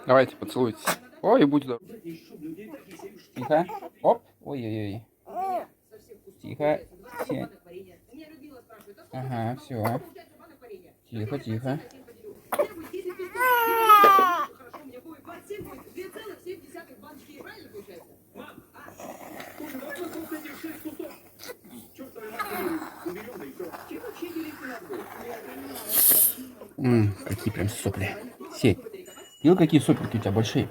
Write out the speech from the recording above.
Давайте, поцелуйтесь. Ой, будь здоров. Тихо. Оп. Ой-ой-ой. Тихо. Ага, все. Тихо, тихо. Какие прям сопли. Сеть. Видел, какие сопельки у тебя большие?